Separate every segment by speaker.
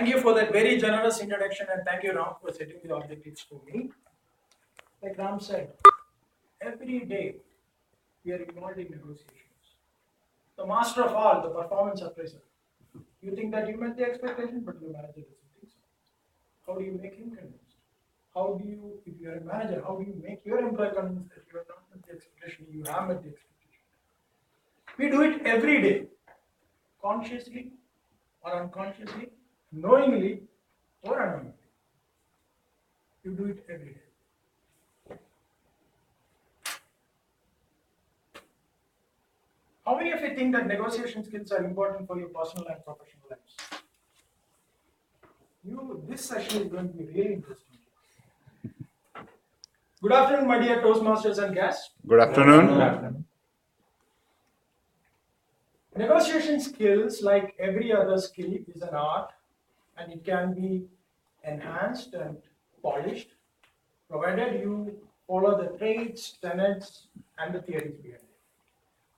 Speaker 1: Thank you for that very generous introduction, and thank you, Ram, for setting the objectives for me. Like Ram said, every day we are involved in negotiations. The master of all, the performance appraiser. You think that you met the expectation, but your manager doesn't think so. How do you make him convinced? How do you, if you are a manager, how do you make your employee convinced that you have not met the expectation, you have met the expectation? We do it every day, consciously or unconsciously, knowingly or unknowingly. You do it every day. How many of you think that negotiation skills are important for your personal and professional lives? This session is going to be really interesting. Good afternoon, my dear Toastmasters and guests.
Speaker 2: Good afternoon.
Speaker 3: Good afternoon.
Speaker 1: Negotiation skills, like every other skill, is an art, and it can be enhanced and polished, provided you follow the traits, tenets, and the theories behind it.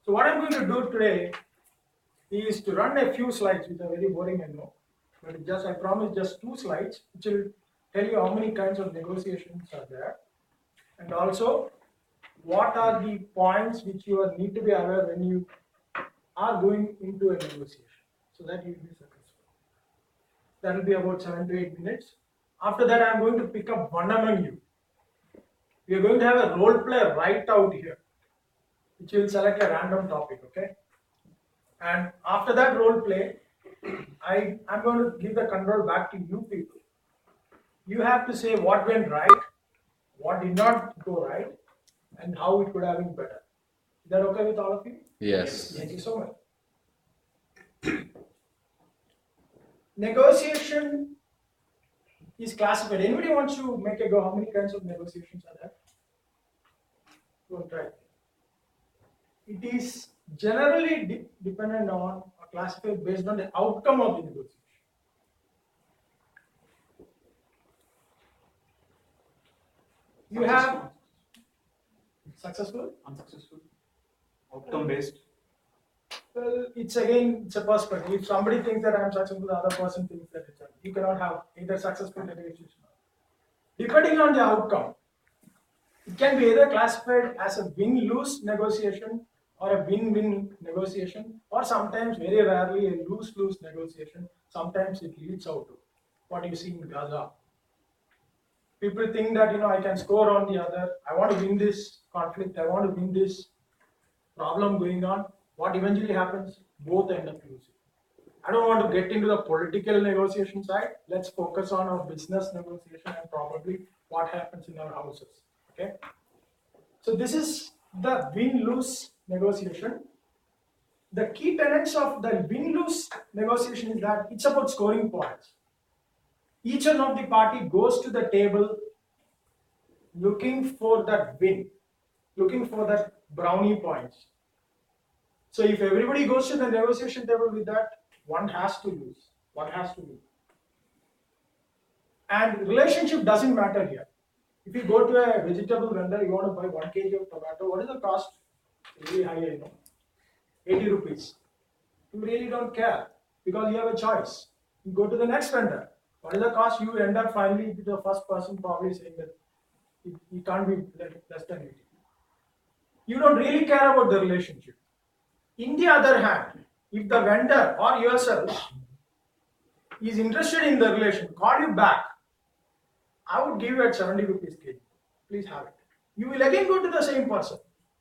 Speaker 1: So what I'm going to do today is to run a few slides, which are very boring, I know, but I promise just 2 slides, which will tell you how many kinds of negotiations are there, and also what are the points which you need to be aware when you are going into a negotiation, so that you will be successful. That will be about 7 to 8 minutes. After that, I am going to pick up one among you. We are going to have a role play right out here, which will select a random topic, okay? And after that role play, I'm going to give the control back to you people. You have to say what went right, what did not go right, and how it could have been better. Is that okay with all of you?
Speaker 2: Yes.
Speaker 1: Thank you so much. Negotiation is classified. Anybody wants to make a go? How many kinds of negotiations are there? Don't try. It is generally dependent on or classified based on the outcome of the negotiation. You have successful,
Speaker 3: Unsuccessful, outcome based.
Speaker 1: well, it's a perspective. If somebody thinks that I'm successful, the other person thinks that it's you cannot have either successful negotiation. Depending on the outcome, it can be either classified as a win-lose negotiation or a win-win negotiation, or sometimes, very rarely, a lose-lose negotiation. Sometimes it leads out to what you see in Gaza. People think that I can score on the other. I want to win this conflict. I want to win this problem going on. What eventually happens? Both end up losing. I don't want to get into the political negotiation side. Let's focus on our business negotiation and probably what happens in our houses. Okay. So this is the win-lose negotiation. The key tenets of the win-lose negotiation is that it's about scoring points. Each one of the party goes to the table looking for that win, looking for that brownie points. So if everybody goes to the negotiation table with that, one has to lose, one has to win. And relationship doesn't matter here. If you go to a vegetable vendor, you want to buy 1 kg of tomato, what is the cost? Really high, 80 rupees. You really don't care because you have a choice. You go to the next vendor. What is the cost? You end up finally with the first person probably saying that it can't be less than 80. You don't really care about the relationship. In the other hand, if the vendor or yourself is interested in the relation, call you back, I would give you at 70 rupees kg. Please have it. You will again go to the same person,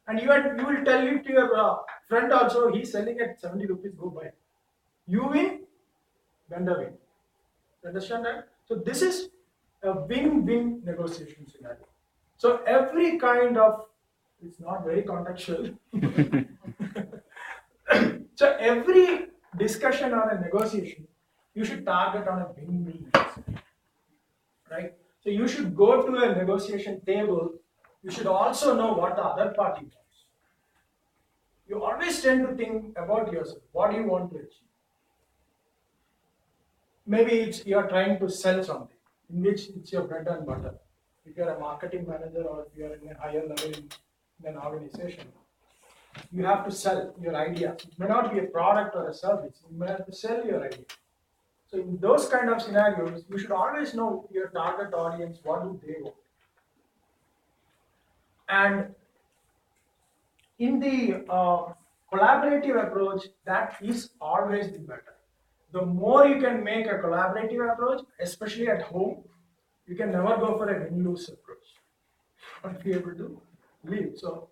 Speaker 1: and you will tell it to your friend also. He's selling at 70 rupees. Go buy. You win, vendor win. Understand that? So this is a win-win negotiation scenario. So every kind of, it's not very contextual. So every discussion or a negotiation, you should target on a win-win negotiation, right? So you should go to a negotiation table. You should also know what the other party wants. You always tend to think about yourself. What do you want to achieve? Maybe you're trying to sell something, in which it's your bread and butter. If you're a marketing manager or if you're in a higher level in an organization, you have to sell your idea. It may not be a product or a service. You may have to sell your idea. So in those kind of scenarios, you should always know your target audience, what do they want. And in the collaborative approach, that is always the better. The more you can make a collaborative approach, especially at home, you can never go for a win-lose approach. You won't be able to leave. So,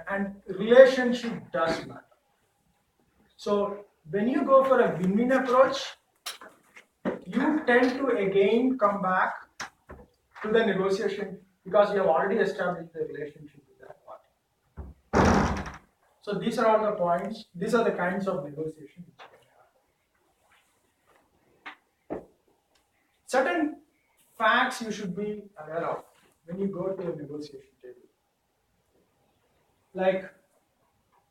Speaker 1: and relationship does matter. So when you go for a win-win approach, you tend to again come back to the negotiation because you have already established the relationship with that party. So these are all the points. These are the kinds of negotiation which you can have. Certain facts you should be aware of when you go to a negotiation table. Like,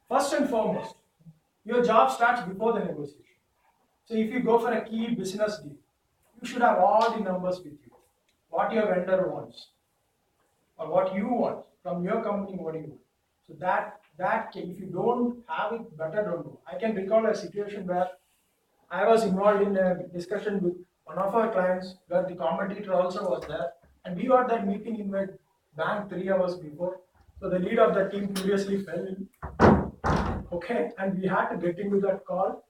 Speaker 1: first and foremost, your job starts before the negotiation. So if you go for a key business deal, you should have all the numbers with you. What your vendor wants, or what you want from your company, what do you want? So that if you don't have it, better don't know. I can recall a situation where I was involved in a discussion with one of our clients where the competitor also was there, and we got that meeting in my bank 3 hours before. So the lead of the team curiously fell in. Okay, and we had to get into that call.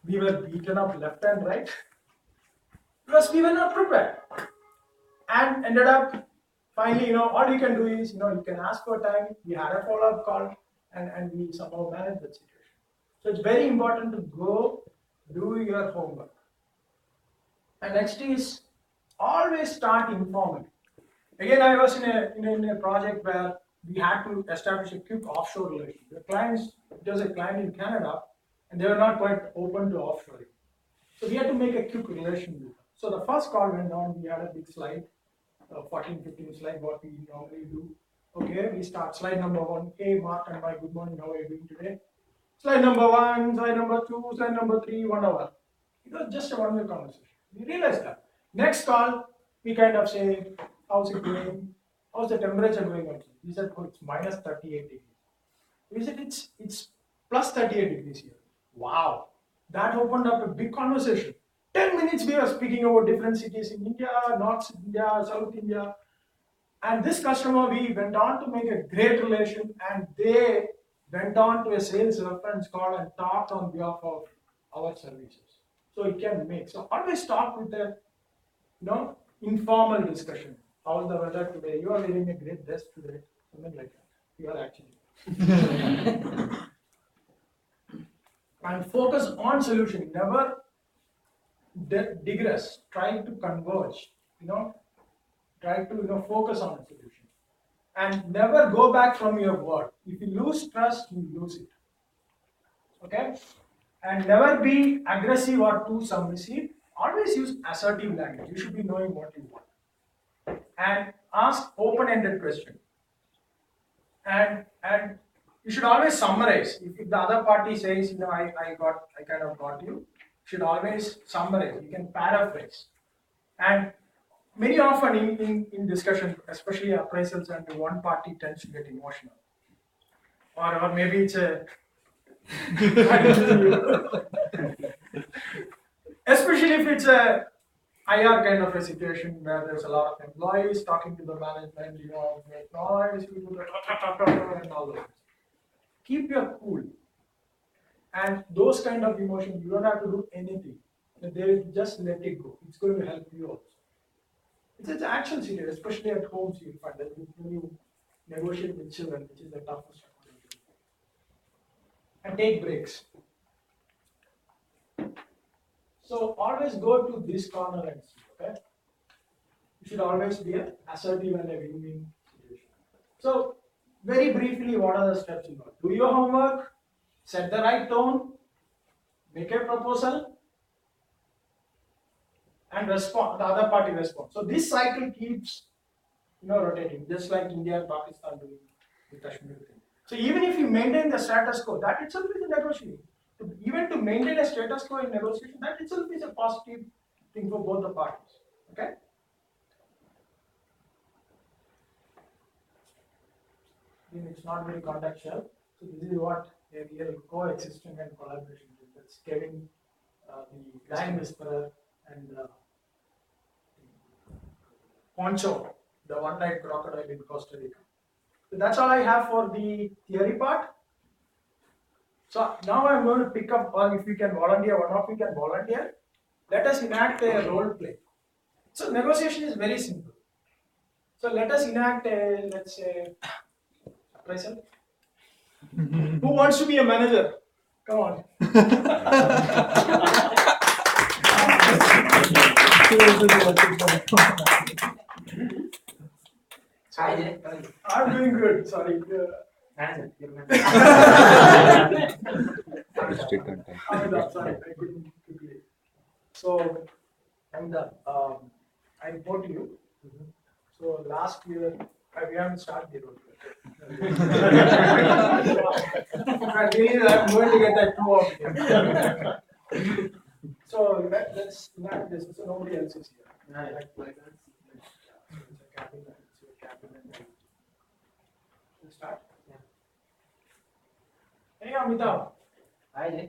Speaker 1: We were beaten up left and right because we were not prepared, and ended up finally, all you can do is, you can ask for time. We had a follow-up call, and we somehow managed that situation. So it's very important to go do your homework. And next is always start informally. Again, I was in a project where we had to establish a quick offshore relation. It was a client in Canada, and they were not quite open to offshoring. So we had to make a quick relation with them. So the first call went on, we had a big slide, 14, 15 slide, what we normally do. Okay, we start slide number 1. Hey, Mark and Mike, good morning, how are you doing today? Slide number 1, slide number 2, slide number 3, 1 hour. It was just a one-way conversation. We realized that. Next call, we kind of say, how's it going? How's the temperature going outside? He said, oh, it's minus 38 degrees. We said, it's plus 38 degrees here. Wow. That opened up a big conversation. 10 minutes we were speaking about different cities in India, North India, South India. And this customer, we went on to make a great relation, and they went on to a sales reference call and talked on behalf of our services. So it can make. So always start with a informal discussion. How's the weather today? You are wearing a great dress today. Something like that. You are actually. And focus on solution. Never digress. Try to converge. Try to focus on a solution. And never go back from your word. If you lose trust, you lose it. Okay? And never be aggressive or too submissive. Always use assertive language. You should be knowing what you want. And ask open-ended questions. And you should always summarize. If the other party says, I kind of got you, should always summarize. You can paraphrase. And many often in discussion, especially appraisals, and one party tends to get emotional. Or maybe it's a especially if it's a IR kind of a situation where there's a lot of employees talking to the management, make noise, and all those. Keep your cool. And those kind of emotions, you don't have to do anything. Just let it go. It's going to help you also. It's an action serious, especially at home, so you'll find that when you negotiate with children, which is the toughest. And take breaks. So always go to this corner and see, okay? You should always be assertive and a win-win situation. So very briefly, what are the steps involved? Do your homework, set the right tone, make a proposal, and respond. The other party responds. So this cycle keeps rotating, just like India and Pakistan doing the Kashmir thing. So even if you maintain the status quo, that itself is a negotiation. Even to maintain a status quo in negotiation, that itself is a positive thing for both the parties. Okay? It's not very contextual. So this is what a real coexistence and collaboration is. That's Kevin the Lion Whisperer, and Poncho, the one-eyed crocodile in Costa Rica. So that's all I have for the theory part. So now I'm going to pick up, or if you can volunteer, one of you can volunteer. Let us enact a role play. So negotiation is very simple. So let us enact a, let's say, appraisal. Who wants to be a manager? Come on. I'm doing good. Sorry.
Speaker 3: Manager.
Speaker 1: Sorry, I couldn't quickly. So, and I report to you. So last year, we haven't started the role play. I'm going to get that 2 of you. So let's not this. So nobody else is here. Let's start. Hey Amitabh,
Speaker 2: Hi, Jay.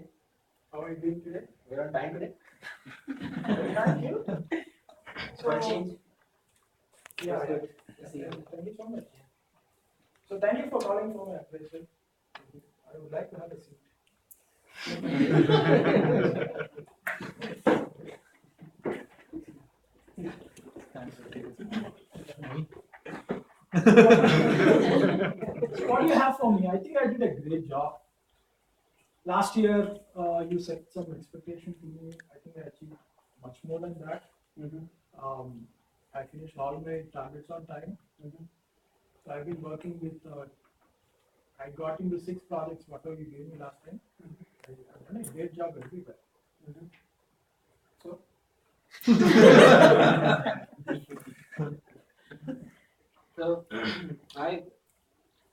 Speaker 1: how are you doing today?
Speaker 2: We're on time today.
Speaker 1: Thank you.
Speaker 2: For change.
Speaker 1: Yeah,
Speaker 2: That's good.
Speaker 1: thank you so much. So thank you for calling for my appraisal. I would like to have a seat. So what do you have for me? I think I did a great job. Last year, you set some expectation to me. I think I achieved much more than that. I finished all my targets on time. So I've been working with, I got into 6 projects, whatever you gave me last time. I've done a great job everywhere. So,
Speaker 2: So,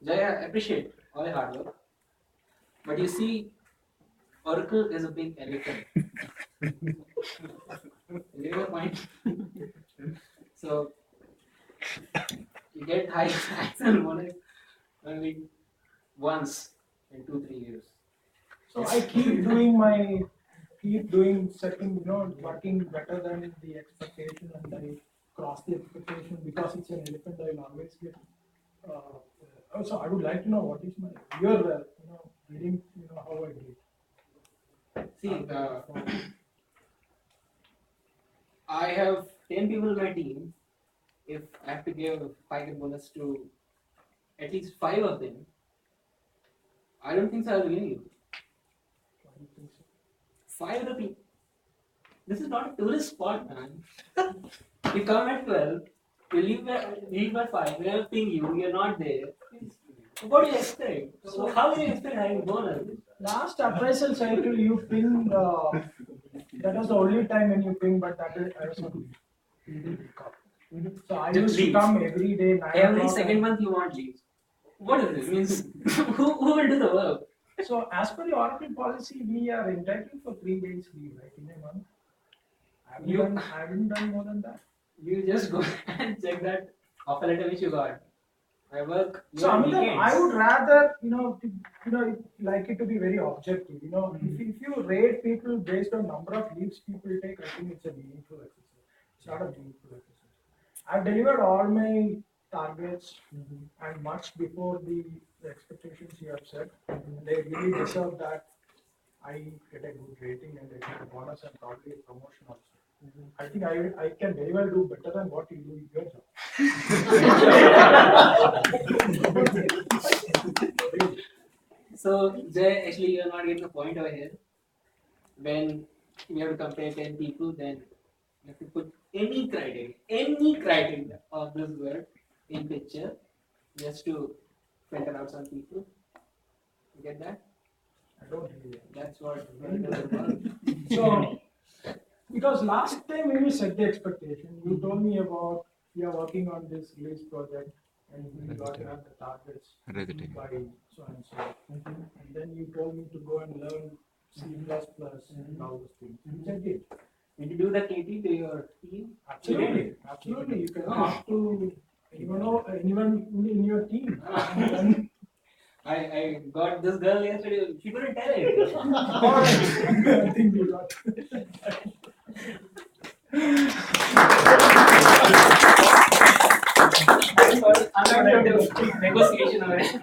Speaker 2: Jaya, appreciate all your hard work. But you see, Oracle is a big elephant. You get your point? So, you get high and bonus only once in 2-3 years.
Speaker 1: so I keep doing certain, working better than the expectation, and I cross the expectation because it's an elephant. I'll always get. So I would like to know what is my reading, how I did.
Speaker 2: See, I have 10 people in my team. If I have to give 5 bonus to at least 5 of them, I don't think so I'll win you.
Speaker 1: Why do you think so?
Speaker 2: 5 of the people. This is not a tourist spot, man. You come at 12, you leave by 5, we are ping you, you're not there. What do you expect? So how do you expect having bonus?
Speaker 1: Last appraisal cycle, you pinged. That was the only time when you pinged, but that is I was not. So I
Speaker 2: Just
Speaker 1: used to
Speaker 2: leave.
Speaker 1: come every day. 9
Speaker 2: Every
Speaker 1: o'clock
Speaker 2: second month you want leaves. What is this? Means who will do the work?
Speaker 1: So as per the Oracle policy, we are entitled for 3 days leave, right, in a month. I haven't done more than that.
Speaker 2: You just go and check that offer letter which you got. I work.
Speaker 1: So Amitabh, I would rather, like it to be very objective. If you rate people based on number of leaves people take, I think it's a meaningful exercise. It's not a meaningful exercise. I've delivered all my targets and much before the expectations you have set. They really deserve that. I get a good rating and I get a bonus and probably a promotion also. I think I can very well do better than what you do in your job.
Speaker 2: So Jay, actually you are not getting the point over here. When you have to compare 10 people, then you have to put any criteria of this word in picture just to filter out some people. You get that?
Speaker 1: I don't really.
Speaker 2: That's what work.
Speaker 1: So, because last time when you set the expectation, you told me about you are working on this release project and you got to have the targets by so and so. And then you told me to go and learn C++ and all those things. Which I did.
Speaker 2: Did you do the KT to your team?
Speaker 1: Absolutely. You can talk to anyone in your team. And then
Speaker 2: I got this girl yesterday. She couldn't tell it.
Speaker 1: I think we got.
Speaker 2: Unacceptable negotiation over it.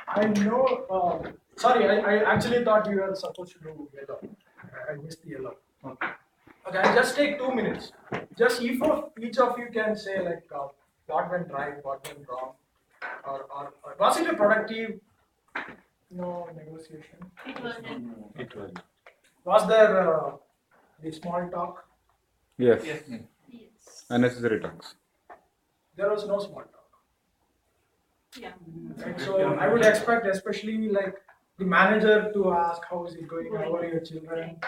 Speaker 1: I know. Sorry, I actually thought we were supposed to do yellow. I missed the yellow. Okay, I'll just take 2 minutes. Just each of you can say like what went right, what went wrong, or was it a productive negotiation?
Speaker 4: It wasn't.
Speaker 3: It was.
Speaker 1: Was there the small talk?
Speaker 5: Yes.
Speaker 2: Yes.
Speaker 4: Yes.
Speaker 5: Unnecessary talks.
Speaker 1: There was no small talk.
Speaker 4: Yeah.
Speaker 1: Right? So I would expect, especially like the manager, to ask how is it going, how are your children,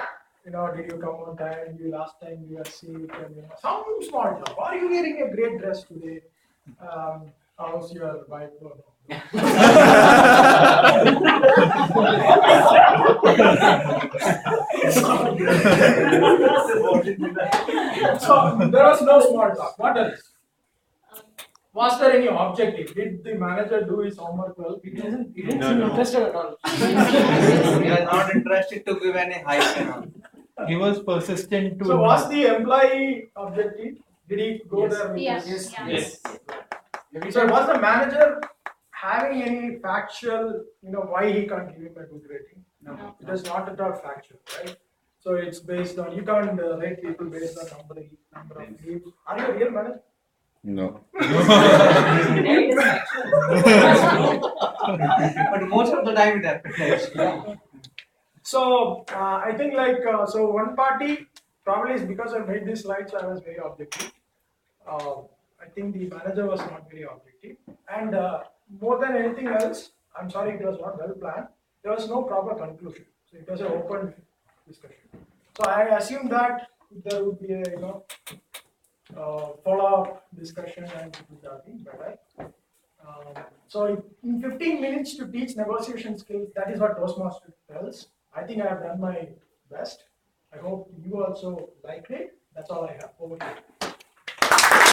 Speaker 1: did you come on time, last time you were sick, and some small talk. Are you wearing a great dress today? How's your wife? So there was no small talk. What else? Was there any objective? Did the manager do his homework well?
Speaker 2: He didn't
Speaker 3: No,
Speaker 2: seem
Speaker 3: no.
Speaker 2: interested at all.
Speaker 6: We are not interested to give any hike and all.
Speaker 3: He was persistent to.
Speaker 1: So was the employee objective? Did he go there with
Speaker 4: Yes.
Speaker 1: his?
Speaker 4: Yes.
Speaker 1: So was the manager having any factual, why he can't give him a good rating?
Speaker 4: No.
Speaker 1: It is not at all factual, right? So it's based on, you can't rate people based on number of leaves. Are you a real manager?
Speaker 5: No.
Speaker 6: But most of the time it happens.
Speaker 1: So I think so one party probably is because I made these slides, I was very objective. I think the manager was not very objective, and more than anything else, I'm sorry, it was not well planned. There was no proper conclusion, so it was an open discussion. So I assume that there would be a follow-up discussion and it would have been better. So in 15 minutes to teach negotiation skills, that is what Toastmaster tells. I think I have done my best. I hope you also liked it. That's all I have. Over to you.